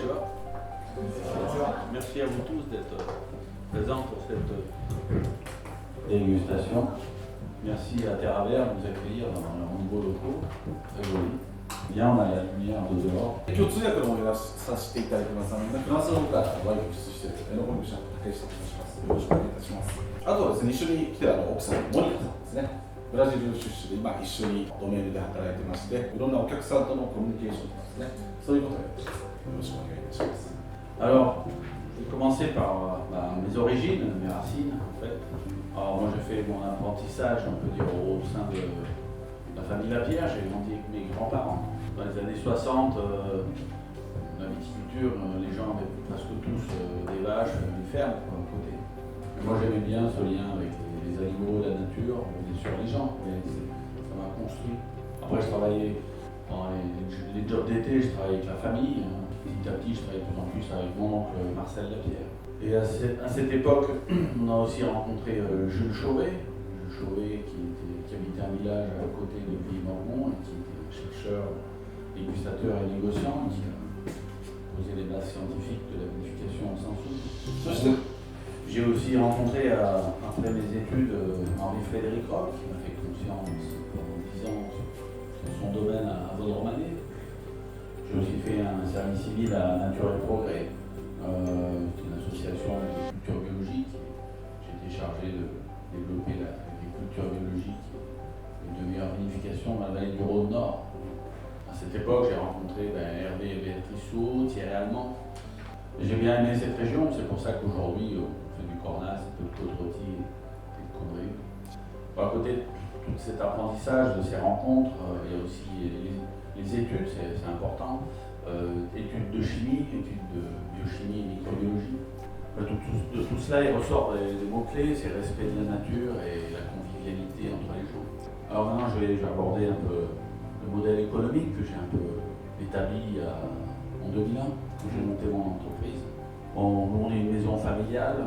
Konnichiwa. Merci à vous tous d'être présents pour cette dégustation. Merci à Terra Vert de nous accueillir dans leurs nouveaux locaux. Très joli. Bien, on a la lumière de dehors. 今日通訳の方をやらさせていただきます。フランスの方からワインを輸出している榎本武者武下と申します。よろしくお願いいたします。あとはですね、一緒に来て奥さんのモニカさんですね。ブラジル出身で今一緒にドメールで働いてまして、いろんなお客さんとのコミュニケーションとかですね、そういうことをやってます。よろしくお願いいたします。Alors, je vais commencer par mes origines, mes racines en fait. Alors moi j'ai fait mon apprentissage, on peut dire, au sein de la famille Lapierre. J'ai grandi avec mes grands-parents. Dans les années 60, la viticulture, les gens avaient presque tous des vaches, une ferme à côté. Et moi j'aimais bien ce lien avec les animaux, la nature, bien sûr les gens. Ça m'a construit. Après je travaillais dans les jobs d'été, je travaillais avec la famille. Petit à petit, je travaillais de plus en plus avec mon oncle Marcel Lapierre. Et à cette époque, on a aussi rencontré Jules Chauvet. Jules Chauvet qui habitait un village à côté de Pays-Morgon et qui était chercheur, dégustateur et négociant, qui a posé les bases scientifiques de la vinification en Sansoul. J'ai aussi rencontré, après mes études, Henri-Frédéric Roch, qui m'a fait confiance pendant 10 ans sur son domaine à Vaudremannais. J'ai aussi fait un service civil à Nature et Progrès, une association d'agriculture biologique. J'étais chargé de développer l'agriculture biologique et de meilleure vinification dans la vallée du Rhône-Nord. À cette époque, j'ai rencontré Hervé et Béatrice Souhaut, Thierry Allemand. J'ai bien aimé cette région, c'est pour ça qu'aujourd'hui, on fait du Cornas, de Côte-Rôtie et de Condrieu. À côté de tout cet apprentissage, de ces rencontres, il y a aussi les études, c'est important. Études de chimie, études de biochimie et microbiologie. De tout cela, il ressort des mots-clés, c'est le respect de la nature et la convivialité entre les gens. Alors maintenant, je vais aborder un peu le modèle économique que j'ai un peu établi en 2001, quand j'ai monté mon entreprise. On est une maison familiale,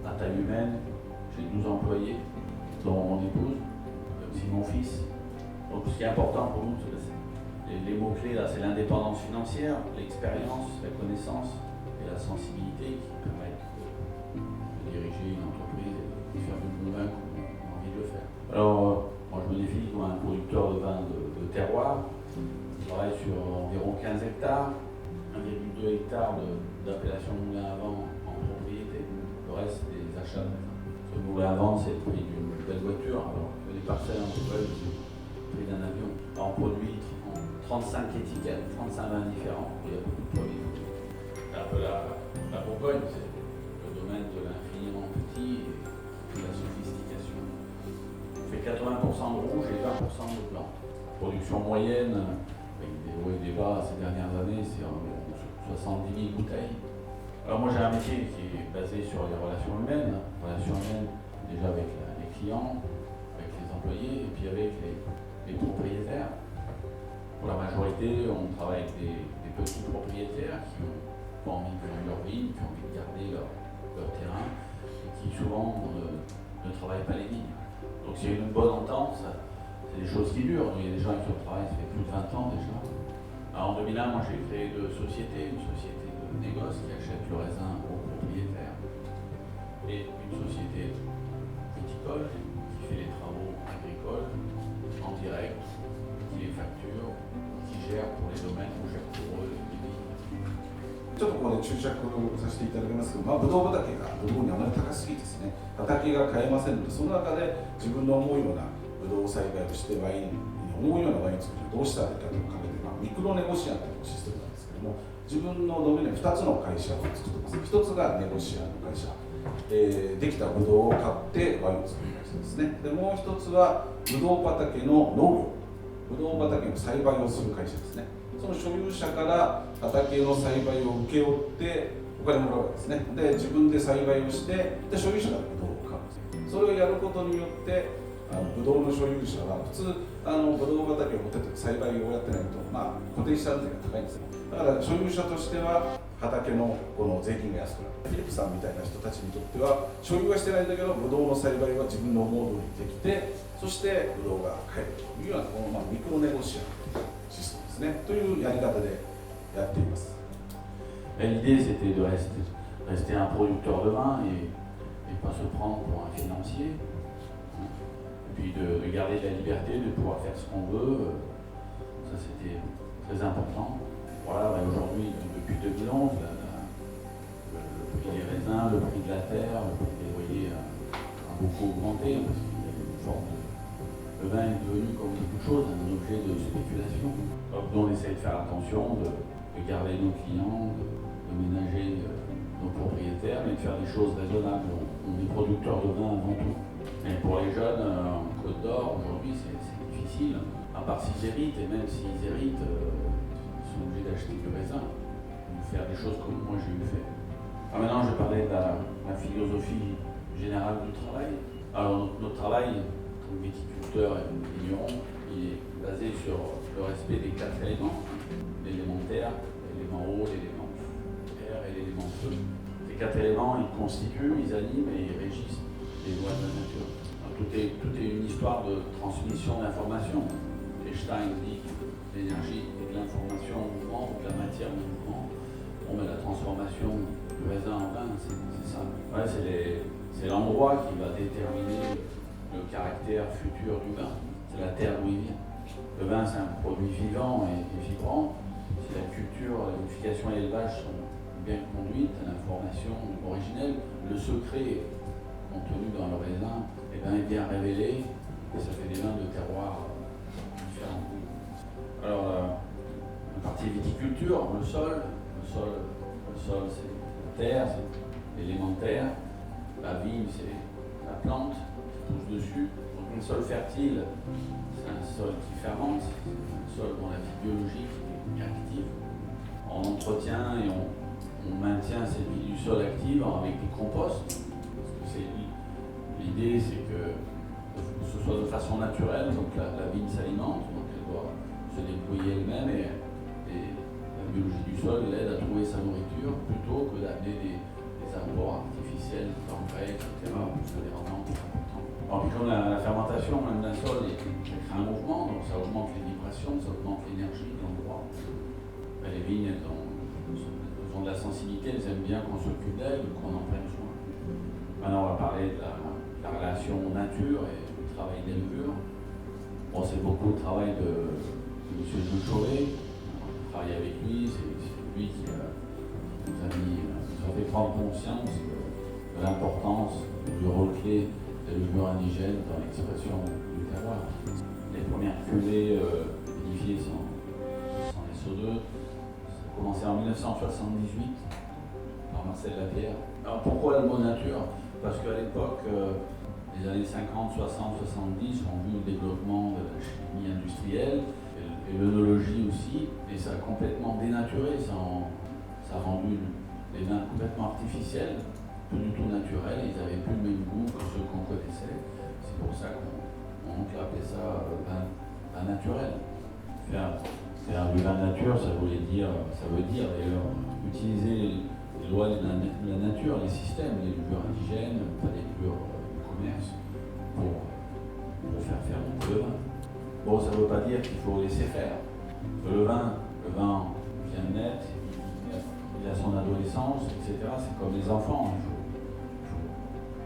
à taille humaine, j'ai 12 employés, dont mon épouse, aussi mon fils. Donc ce qui est important pour nous, les mots-clés là, c'est l'indépendance financière, l'expérience, la connaissance et la sensibilité qui permettent de diriger une entreprise et de faire nous convaincre qu'on a envie de le faire. Alors, moi je me définis comme un producteur de vin de terroir. Je travaille sur environ 15 hectares, 1,2 hectares d'appellation moulin à vent en propriété. Le reste, c'est des achats de vin. Ce moulin à vent, c'est le prix d'une belle voiture, alors que les parcelles en Bourgogne, c'est le prix d'un avion. Alors, on produit 35 étiquettes, 35 vins différents, il y a beaucoup de produits. C'est un peu la Bourgogne, c'est le domaine de l'infiniment petit et de la sophistication. On fait 80% de rouge et 20% de blanc. Production moyenne, avec des hauts et des bas ces dernières années, c'est environ 70 000 bouteilles. Alors moi j'ai un métier qui est basé sur les relations humaines déjà avec les clients, avec les employés et puis avec les propriétaires. Pour la majorité, on travaille avec des petits propriétaires qui n'ont pas envie de vendre leur vignes, qui ont envie de garder leur terrain et qui souvent ne travaillent pas les vignes. Donc c'est une bonne entente, c'est des choses qui durent. Il y a des gens qui travaillent, ça fait plus de 20 ans déjà. Alors en 2001, moi j'ai créé deux sociétés, une société de négoce qui achète le raisin aux propriétaires et une société viticole qui fait les travaux agricoles en direct, qui les facture, qui gère pour les domaines où gère pour eux les vignes. ちょっとここで注釈をさせていただきますけど、ブドウ畑がブドウにあまり高すぎてですね、畑が買えませんので、その中で自分の思うようなブドウ栽培をしてワインに思うようなワイン作りをどうしたらいいかというのを考えて、ミクロネゴシアンというシステムなんですけども、自分のドメインに2つの会社を作ってます。1つがネゴシアンの会社、できたブドウを買ってワインを作る会社ですね。でもう1つはブドウ畑の農業、ブドウ畑の栽培をする会社ですね。その所有者から畑の栽培を請け負ってお金もらうわけですね。で、自分で栽培をして、で所有者からブドウを買うんです。それをやることによって、ブドウの所有者は普通ブドウ畑を持ってて栽培をやってないと、固定資産税が高いんですよ。だから所有者としては畑のこの税金が安くなる。フィリップさんみたいな人たちにとっては所有はしてないんだけど、ブドウの栽培は自分の思う通りできて、そしてブドウが買えるというようなこのミクロネゴシアンシステムですねというやり方でやっています。Et l'idée, c'était de rester un producteur de vin et pas se prendre pour un financier. Et puis de garder de la liberté, de pouvoir faire ce qu'on veut. Ça, c'était très important. Voilà, et aujourd'hui, depuis 2011, le prix des raisins, le prix de la terre, le prix des loyers a beaucoup augmenté parce qu'il y a une forme de... Le vin est devenu, comme beaucoup de choses, un objet de spéculation. Donc nous, on essaie de faire attention, de garder nos clients, de ménager nos propriétaires, mais de faire des choses raisonnables. On est producteurs de vin avant tout. Et pour les jeunes, en Côte d'Or, aujourd'hui, c'est difficile. À part s'ils héritent, et même s'ils héritent, ils sont obligés d'acheter du raisin, ou faire des choses comme moi j'ai eu fait. Alors maintenant, je vais parler de la philosophie générale du travail. Alors notre travail, comme viticulteur et vigneron, il est basé sur le respect des 4 éléments. L'élément terre, l'élément eau, l'élément air et l'élément feu. Ces 4 éléments, ils constituent, ils animent et ils régissent les lois de la nature. Alors, tout est une histoire de transmission d'informations. Einstein dit que l'énergie est de l'information en mouvement ou de la matière en mouvement. Bon, mais la transformation du raisin en vin, c'est ça. Ouais, c'est l'endroit qui va déterminer le caractère futur du vin. C'est la terre d'où il vient. Le vin, c'est un produit vivant et vibrant. Si la culture, la vinification et l'élevage sont bien conduites, l'information originelle, le secret contenu dans le raisin est bien révélé et ça fait des vins de terroir différents. Alors, la partie viticulture, le sol, c'est la terre, c'est l'élémentaire. La vigne, c'est la plante qui pousse dessus. Donc, un sol fertile, c'est un sol qui fermente, c'est un sol dont la vie biologique est active. On entretient et on maintient cette vie du sol active avec des composts. L'idée, c'est que ce soit de façon naturelle, donc la vigne s'alimente, donc elle doit se déployer elle-même et la biologie du sol l'aide à trouver sa nourriture plutôt que d'amener des apports artificiels, d'engrais, etc. Donc ça a des rendements plus importants. Alors, puis comme la fermentation même d'un sol, elle crée un mouvement, donc ça augmente les vibrations, ça augmente l'énergie de l'endroit. Les vignes, elles ont de la sensibilité, elles aiment bien qu'on s'occupe d'elles, qu'on en prenne soin. Maintenant, on va parler de la relation nature et du travail d'élevure. Bon, c'est beaucoup le travail de M. Jules Chauvet. On travaille avec lui, c'est lui qui nous a fait prendre conscience de l'importance du rôle clé de l'élevure indigène dans l'expression du terroir. Les premières cuvées vinifiées sans SO2, ça a commencé en 1978 par Marcel Lapierre. Alors pourquoi le mot nature? Parce qu'à l'époque, les années 50, 60, 70 ont vu le développement de la chimie industrielle et l'œnologie aussi, et ça a complètement dénaturé, ça a rendu les vins complètement artificiels, plus du tout naturels, ils n'avaient plus le même goût que ceux qu'on connaissait. C'est pour ça qu'on appelait ça vin naturel. Faire du vin nature, ça veut dire d'ailleurs utiliser les lois de la nature, les systèmes, les levures indigènes, pas les levures du commerce, pour faire fermenter le vin. Bon, ça ne veut pas dire qu'il faut laisser faire. Le vin vient de naître, il a son adolescence, etc. C'est comme les enfants.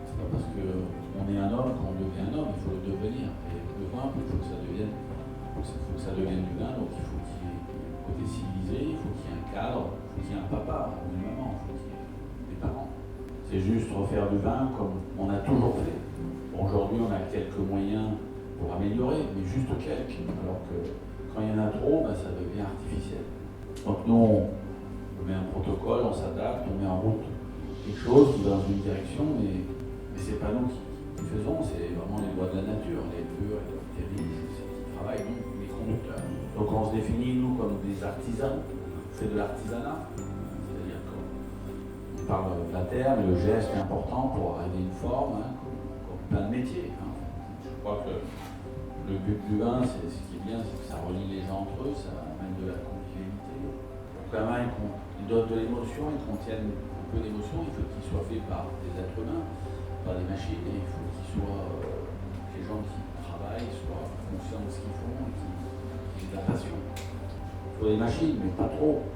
C'est pas parce qu'on est un homme qu'on devient un homme, il faut le devenir. Et le vin, il faut que ça devienne du vin, donc il faut qu'il y ait un côté civilisé, il faut qu'il y ait un cadre, il faut qu'il y ait un papa ou une maman, il faut qu'il y ait des parents. C'est juste refaire du vin comme on a toujours fait. Bon, aujourd'hui, on a quelques moyens pour améliorer, mais juste quelques, alors que quand il y en a trop, ça devient artificiel. Donc nous, on met un protocole, on s'adapte, on met en route quelque chose qui va dans une direction, mais c'est pas nous qui faisons, c'est vraiment les lois de la nature, les levures, les bactéries, c'est qui travaillent, nous, les conducteurs. Donc on se définit, nous, comme des artisans, on fait de l'artisanat, c'est-à-dire qu'on parle de la terre, mais le geste est important pour arriver à une forme, comme plein de métiers. Je crois que le but du vin, ce qui est bien, c'est que ça relie les gens entre eux, ça amène de la convivialité. Donc un vin, il donne de l'émotion, il contienne un peu d'émotion, il faut qu'il soit fait par des êtres humains, par des machines, et il faut que les gens qui travaillent soient conscients de ce qu'ils font et qu'ils aient de la passion. Il faut des machines, mais pas trop.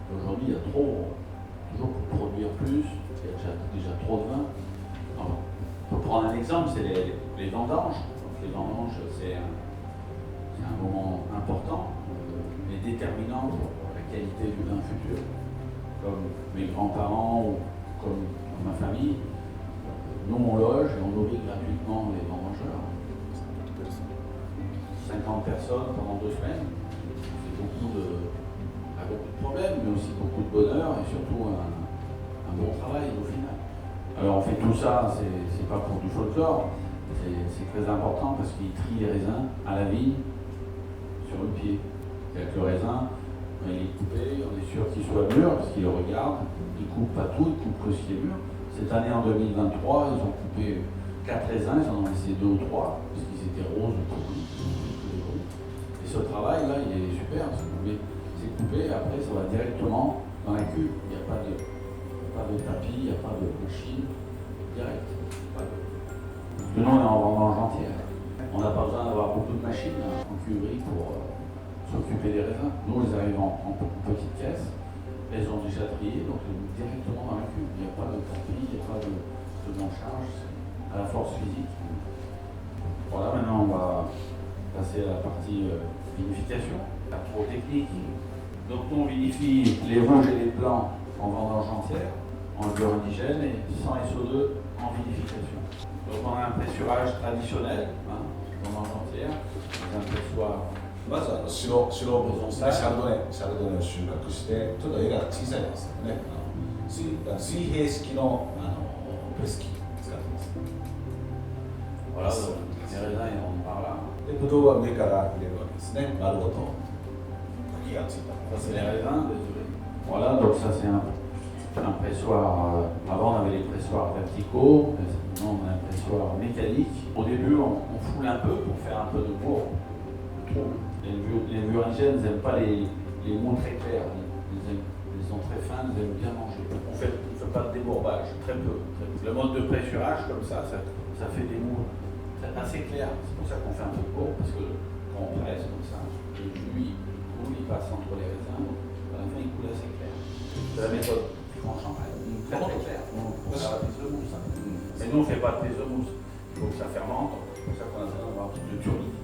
Aujourd'hui, il y a trop toujours pour produire plus, il y a déjà trop de vin. Alors, pour prendre un exemple, c'est les vendanges. Donc, les vendanges, c'est un moment important, mais déterminant pour la qualité du vin futur. Comme mes grands-parents ou comme ma famille, nous on loge et on nourrit gratuitement les vendangeurs. 50 personnes pendant 2 semaines, c'est beaucoup de problèmes, mais aussi beaucoup de bonheur et surtout un bon travail au final. Alors on fait tout ça, c'est pas pour du folklore, c'est très important parce qu'il trie les raisins à la vigne sur le pied. Avec le raisin, il est coupé, on est sûr qu'il soit mûr parce qu'il le regarde, il coupe pas tout, il coupe que ce qui est mûr. Cette année en 2023, ils ont coupé 4 raisins, ils en ont laissé 2 ou 3 parce qu'ils étaient roses ou pourris. Et ce travail là, il est super, c'est coupé, après ça va directement dans la cuve. Il n'y a pas de tapis, il n'y a pas de machine, direct. Parce que nous on est en vendange entière. On n'a pas besoin d'avoir beaucoup de machines en cuverie pour s'occuper des raisins. Nous, ils arrivent en petites caisses, elles ont déjà trié, donc directement dans la cuve. Il n'y a pas de tapis, il n'y a pas de charge, c'est à la force physique. Voilà, maintenant on va passer à la partie vinification, la trop technique. Donc nous on vinifie les rouges et les blancs en vendange entière, en levure indigène et sans SO2 en vinification. Donc on a un pressurage traditionnel, vendange entière, un pressoir. まず白ブドウですね、シャルドネを収穫して、ちょっと絵が小さいですけどね、水平式のプレス機使ってます。Voilà, les raisins ils rentrent par là. で、ブドウは上から入れるわけですね、丸ごと。茎がついた。Ça c'est les raisins, désolé. Voilà, donc ça c'est un pressoir. Avant on avait les pressoirs verticaux, maintenant on a un pressoir mécanique. Au début on foule un peu pour faire un peu de bourre. Les mûrigènes n'aiment pas les mots très clairs, ils sont très fins, ils aiment bien manger. On ne fait pas de débourbage, très peu. Le mode de pressurage comme ça fait des mots assez clairs. C'est pour ça qu'on fait un peu de bourre, parce que quand on presse comme ça, le jus il passe entre les raisins, à la fin il coule assez clair. C'est la méthode en champagne, très très clair. Pour faire la prise de mousse. Mais nous on ne fait pas de prise de mousse, il faut que ça fermente, c'est pour ça qu'on a besoin d'avoir un petit peu de turbidité.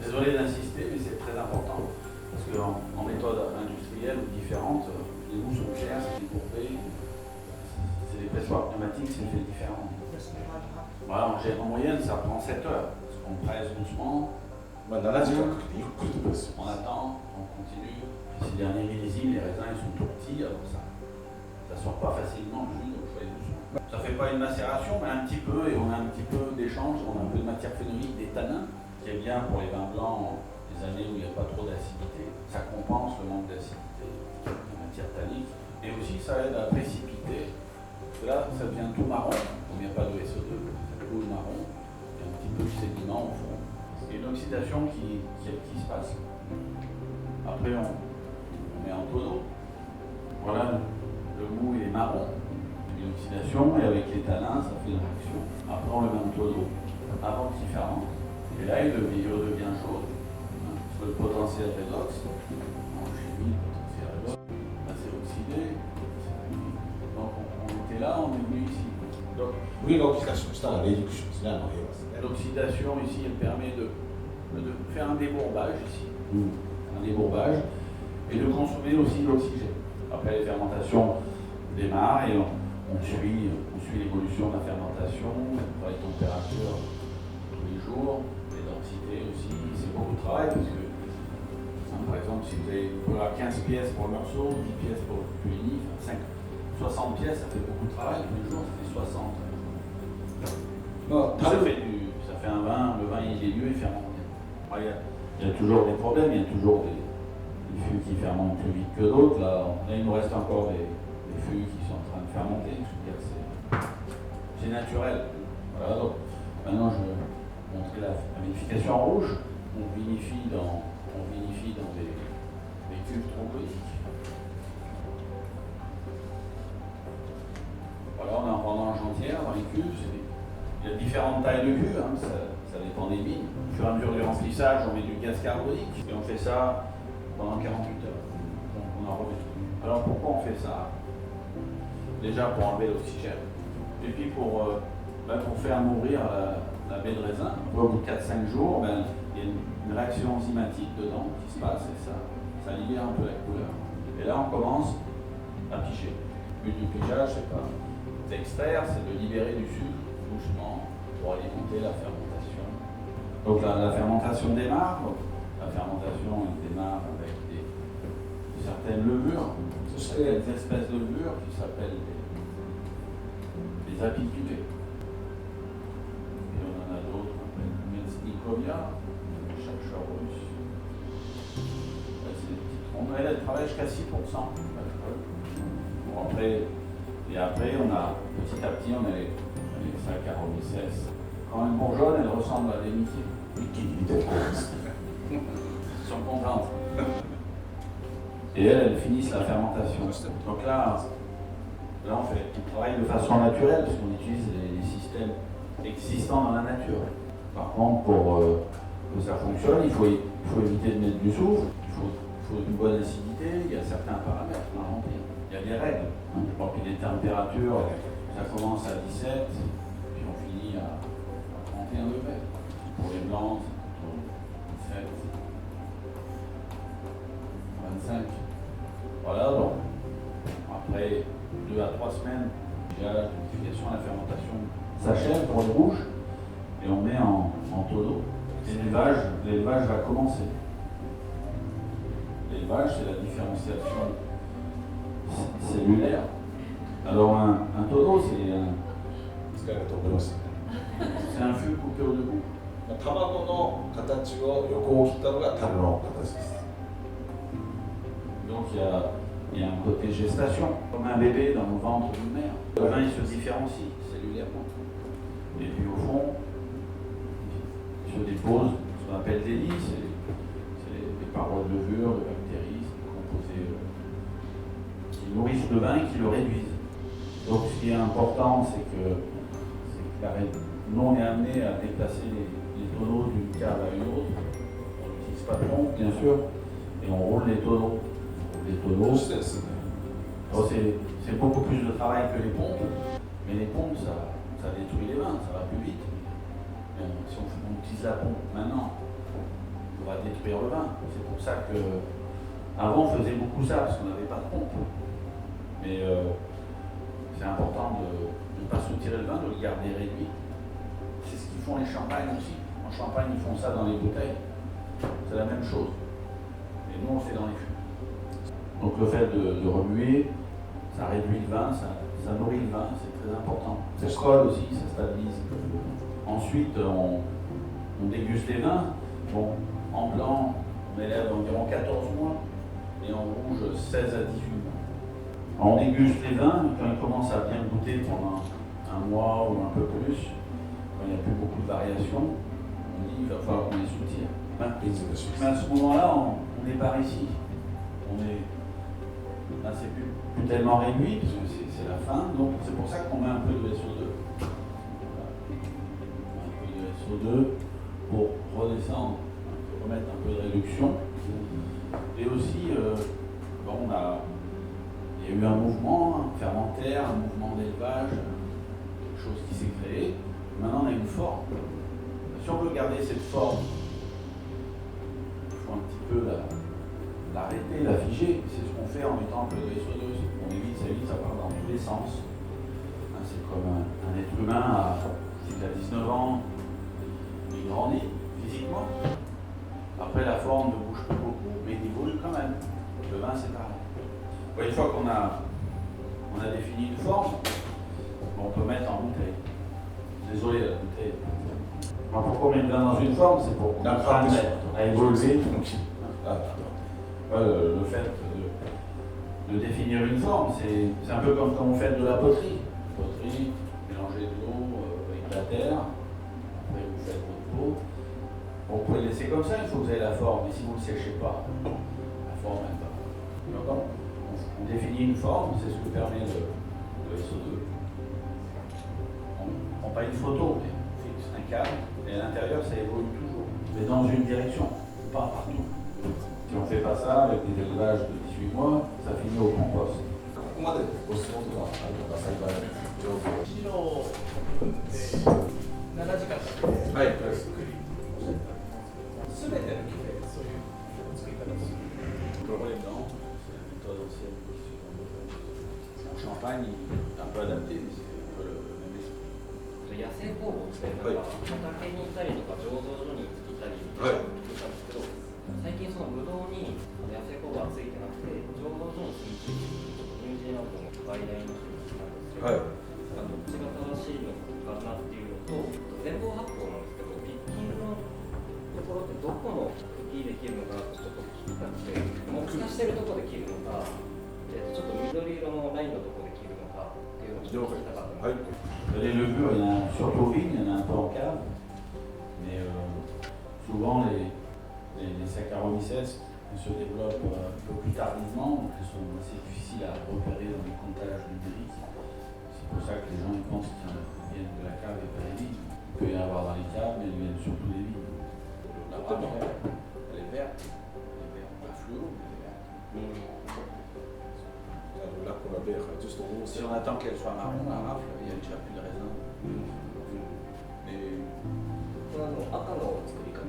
Désolé d'insister, mais c'est très important. Parce qu'en méthode industrielle ou différente, les mousses sont claires, c'est décourbé. C'est des pressoirs pneumatiques, c'est fait différent. Voilà, en moyenne, ça prend 7 heures. Parce qu'on presse doucement. On attend, on continue. Puis ces derniers millésimes, les raisins ils sont tout petits, alors ça ne sort pas facilement le jus, donc il faut aller doucement. Ça ne fait pas une macération, mais un petit peu, et on a un petit peu d'échange, on a un peu de matière phénolique, des tanins, qui est bien pour les vins blancs, les années où il n'y a pas trop d'acidité. Ça compense le manque d'acidité, la matière tannique, et aussi ça aide à précipiter. Parce que là, ça devient tout marron, comme il n'y a pas de SO2, ça coule marron, il y a un petit peu de sédiment au fond. Il y a une oxydation qui se passe. Après, on met en tonneau. Voilà, le mou il est marron, il y a une oxydation, et avec les tanins, ça fait une réaction. Après, on le met en tonneau, avant qu'il fermente. Et là, il redevient jaune. Parce que le potentiel redox, en chimie, le potentiel redox, c'est oxydé. Donc on était là, on est venu ici. Donc, l'oxydation ici, elle permet de faire un débourbage ici. Un débourbage. Et de consommer aussi l'oxygène. Après, les fermentations démarrent et on suit l'évolution de la fermentation, les températures tous les jours. Les densités aussi, c'est beaucoup de travail parce que, par exemple, si vous avez 15 pièces pour le morceau, 10 pièces pour le puini, 60 pièces, ça fait beaucoup de travail, tous les jours ça fait 60. Ça fait un vin, le vin il est lieu et fermente. Il y a toujours des problèmes, il y a toujours des fûts qui fermentent plus vite que d'autres. Là, il nous reste encore des fûts qui sont en train de fermenter. Je veux dire, c'est naturel. Voilà, donc maintenant je vais montrer la vinification en rouge. On vinifie dans des cuves tromboniques. Voilà, on est en vendange entière dans les cuves. Il y a différentes tailles de cuves, ça dépend des vignes. Au fur et à mesure du remplissage, on met du gaz carbonique et on fait ça pendant 48 heures. Donc on en remet. Alors pourquoi on fait ça? déjà pour enlever l'oxygène. Et puis pour faire mourir la baie de raisin, au bout de 4-5 jours, il y a une réaction enzymatique dedans qui se passe et ça libère un peu la couleur. Et là on commence à piger. Le but du pigeage, c'est pas d'extraire, c'est de libérer du sucre doucement pour alimenter la fermentation. Donc la fermentation démarre. La fermentation démarre avec certaines levures, certaines espèces de levures qui s'appellent les apiculae. Et on en a d'autres qu'on appelle Metsnikovia, les chercheurs russes. C'est des petites rondes. Elle travaille jusqu'à 6%. Bon, après, on a petit à petit, on a les Saccharomyces. Quand elles bourgeonnent, elles ressemblent à des Mickey. Elles sont contentes. Et elles finissent la fermentation. Donc là on travaille de façon naturelle parce qu'on utilise les systèmes existants dans la nature. Par contre, pour que ça fonctionne, il faut éviter de mettre du soufre, il faut une bonne acidité, il y a certains paramètres à remplir. Il y a des règles. Donc les températures, ça commence à 17, puis on finit à 31 degrés. Pour les blancs, 17, 25. Voilà, donc après 2 à 3 semaines, déjà la purification, la fermentation s'achève pour les rouges et on met en tonneau. L'élevage va commencer. L'élevage, c'est la différenciation cellulaire. Alors un tonneau, c'est un fût coupé au debout. 卵の形を横を切ったのが樽の形です。 Donc il y a un côté gestation, comme un bébé dans le ventre d'une mère. Le vin il se différencie cellulairement. Et puis au fond, il se dépose ce qu'on appelle des lits, c'est les parois de levure, de bactéries, c'est des composés qui nourrissent le vin et qui le réduisent. Donc ce qui est important, c'est que nous on est amené à déplacer les tonneaux d'une cave à une autre. On n'utilise pas de pompe bien sûr, et on roule les tonneaux. Les tonneaux, c'est beaucoup plus de travail que les pompes, mais les pompes ça détruit les vins, ça va plus vite. Mais si on utilise la pompe maintenant, on va détruire le vin. C'est pour ça que avant on faisait beaucoup ça parce qu'on n'avait pas de pompe. Mais c'est important de ne pas soutirer le vin, de le garder réduit. C'est ce qu'ils font les champagnes aussi. En Champagne, ils font ça dans les bouteilles. C'est la même chose. Et nous, on le fait dans les fûts. Donc le fait de remuer, ça réduit le vin, ça nourrit le vin, c'est très important. Ça colle aussi, ça stabilise. Ensuite, on déguste les vins. Bon, en blanc, on élève environ 14 mois et en rouge, 16 à 18 mois. On déguste les vins, quand ils commencent à bien goûter pendant un mois ou un peu plus, quand il n'y a plus beaucoup de variations, on dit qu'il va falloir qu'on les soutire. Mais à ce moment-là, on n'est pas ici. Là, c'est plus tellement réduit, parce que c'est la fin, donc c'est pour ça qu'on met un peu de SO2. Voilà. Un peu de SO2 pour redescendre, remettre un peu de réduction. Et aussi, il y a eu un mouvement fermentaire, un mouvement d'élevage, quelque chose qui s'est créé. Maintenant, on a une forme. Si on veut garder cette forme, il faut un petit peu l'arrêter, la figer. C'est ce qu'on fait en mettant un peu de SO2. On évite, ça part dans tous les sens. C'est comme un être humain à 19 ans, il grandit physiquement. Après, la forme ne bouge pas beaucoup, mais il évolue quand même. Le vin, c'est pareil. Une fois qu'on a défini une forme, on peut mettre en bouteille. Désolé, la bouteille. Alors, pourquoi on met le vin dans une forme? C'est pour apprendre à évoluer. Le fait de définir une forme, c'est un peu comme quand on fait de la poterie. Poterie, mélanger de l'eau avec de la terre, après vous faites votre pot. Vous pouvez le laisser comme ça, il faut que vous ayez la forme, mais si vous ne le séchez pas, la forme n'est pas. D'accord? On définit une forme, c'est ce que permet le SO2. On prend pas une photo, mais on fixe un cadre, et à l'intérieur ça évolue toujours, mais dans une direction, pas partout. Si on ne fait pas ça avec des élevages de 18 mois, ça finit au compost. こまでご質問とかある方は幸い上手。1度で7時間かけてはい。作り、すべての木でそういう作り方をする。 Problème non, c'est la méthode ancienne qui se fait en Champagne, il est un peu adapté, mais c'est un peu le même esprit. 野生工房ってなんか畑にいたりとか醸造所にいたりとか聞いたんですけど、最近そのブドウに野生工房はついてなくて醸造所についているちょっとニュージーランドの外来の人なんですけど、どっちが正しいのかなっていうのと全房発酵なんですけど、ピッキングのところってどこの茎で切るのかなってちょっと聞きたくて、目差してるところで切るのか、ちょっと緑色のラインのところで切るのかっていうのをちょっと聞きたかったんですけど。 Les levures, il y en a surtout aux vignes, il y en a un peu en cave, mais souvent les Saccharomyces se développent un peu plus tardivement, donc elles sont assez difficiles à repérer dans les comptages numériques. C'est pour ça que les gens ils pensent qu'ils viennent de la cave et pas des vignes. Il peut y en avoir dans les caves, mais ils viennent surtout des vignes. La rame, elle est verte, pas fluo, mais elle est verte. ラッコがベーカー、ちょっと多 Si い。 on attend qu'elle soit marron, la rafle, il y a déjà plus de raisin. Mais 赤の作り方、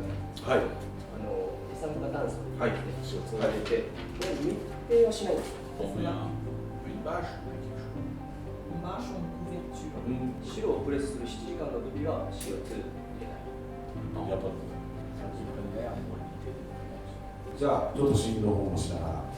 はい。二酸化炭素にはい。塩をつなげて、密閉はしないんですか？ on met une bâche, on met quelque chose. Une marche ou une couverture. 白をプレスする7時間の時は CO2 入れない。 Non, やっぱ ça qui prennent l'air pour éviter des brûlances. じゃあちょっと振動法もしながら。